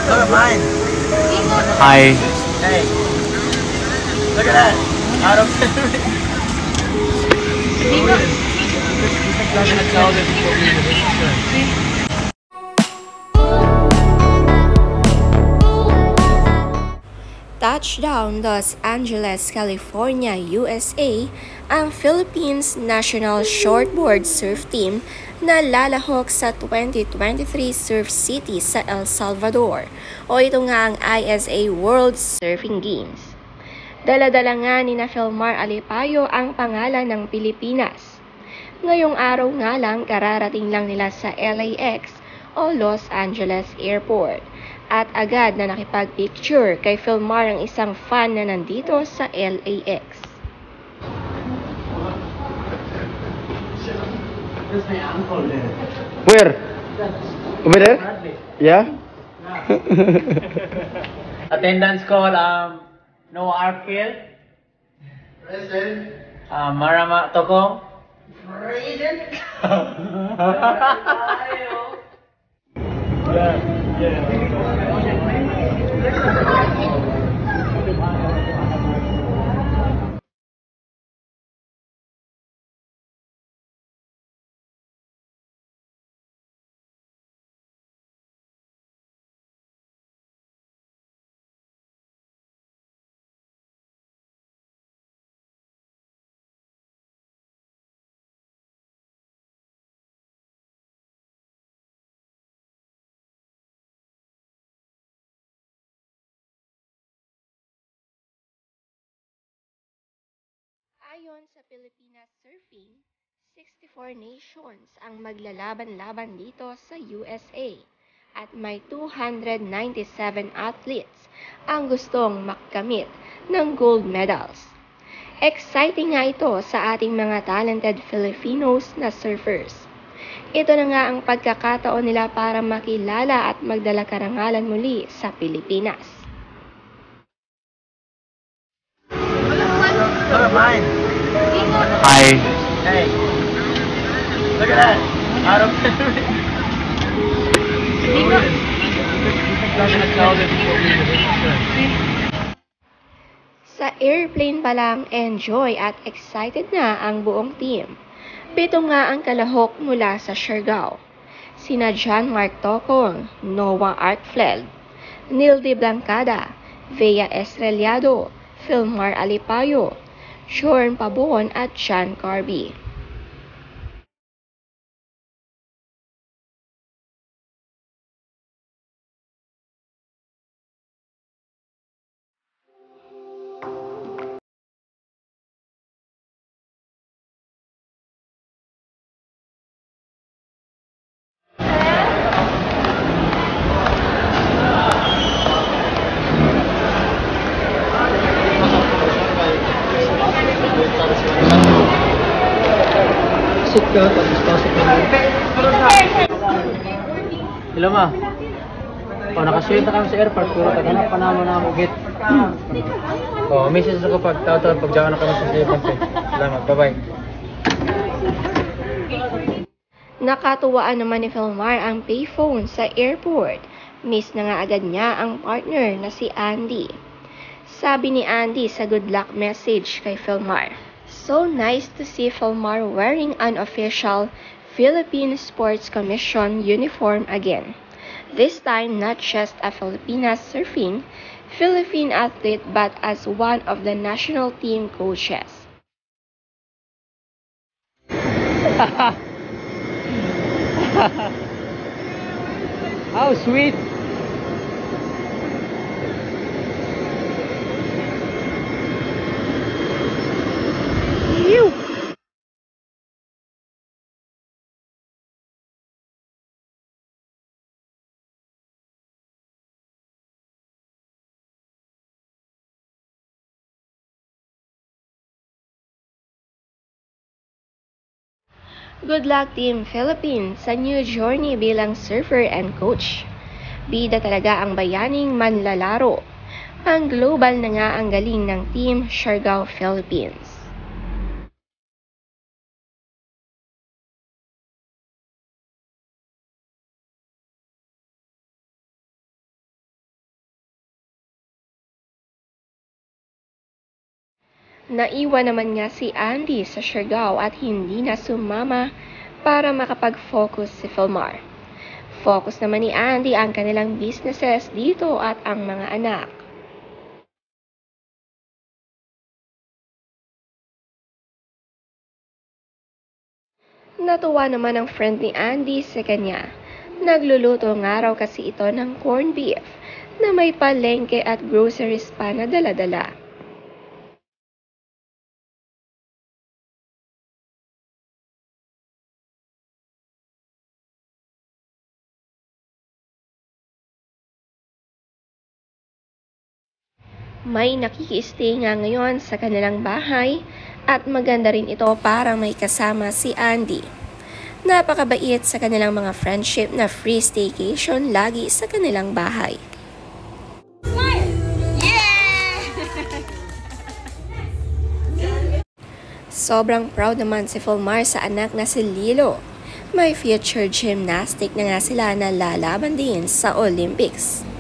Look at mine. Hi. Hey, look at that. Out of Touchdown Los Angeles, California, USA, ang Philippines National Shortboard Surf Team na lalahok sa 2023 Surf City sa El Salvador o ito nga ang ISA World Surfing Games. Dala-dala nga ni na Philmar Alipayo ang pangalan ng Pilipinas. Ngayong araw nga lang kararating lang nila sa LAX o Los Angeles Airport. At agad na nakipag-picture kay Philmar ang isang fan na nandito sa LAX. Where? Over there? Yeah? attendance call. Noah Arkfield. Present. Marama Tokong. Present. Ayon sa Pilipinas Surfing, 64 nations ang maglalaban-laban dito sa USA at may 297 athletes ang gustong makamit ng gold medals. Exciting nga ito sa ating mga talented Filipinos na surfers. Ito na nga ang pagkakataon nila para makilala at magdala karangalan muli sa Pilipinas. Look at mine. Hi. Hey, look at that. Out of Sa airplane pa lang, enjoy at excited na ang buong team. 7 nga ang kalahok mula sa Siargao. Sina John Mark Tocong, Noah Arkfield, Neil De Blancada, Vea Estrellado, Philmar Alipayo, Jorn Pabon at John Carby. Sit ka, tapos pasok na. Hello ma. Nakasulit na kami sa airport, pero taghanap pa naman na mo gate. Message ako pag tawag pag na kami sa airport. Salamat, bye-bye. Nakatuwaan naman ni Philmar ang payphone sa airport. Miss na nga agad niya ang partner na si Andy. Sabi ni Andy sa good luck message kay Philmar, "So nice to see Philmar wearing an official Philippine Sports Commission uniform again. This time not just a Filipinas surfing Philippine athlete but as one of the national team coaches." How sweet. Good luck Team Philippines sa new journey bilang surfer and coach. Bida talaga ang bayaning manlalaro. Pang global na nga ang galing ng Team Siargao Philippines. Naiwan naman nga si Andy sa Siargao at hindi na sumama para makapag-focus si Philmar. Focus naman ni Andy ang kanilang businesses dito at ang mga anak. Natuwa naman ang friend ni Andy sa kanya. Nagluluto nga raw kasi ito ng corned beef na may palengke at groceries pa na dala-dala. May nakikistay nga ngayon sa kanilang bahay at maganda rin ito para may kasama si Andy. Napakabait sa kanilang mga friendship na free staycation lagi sa kanilang bahay. Sobrang proud naman si Philmar sa anak na si Lilo. May future gymnastic na nga sila na lalaban din sa Olympics.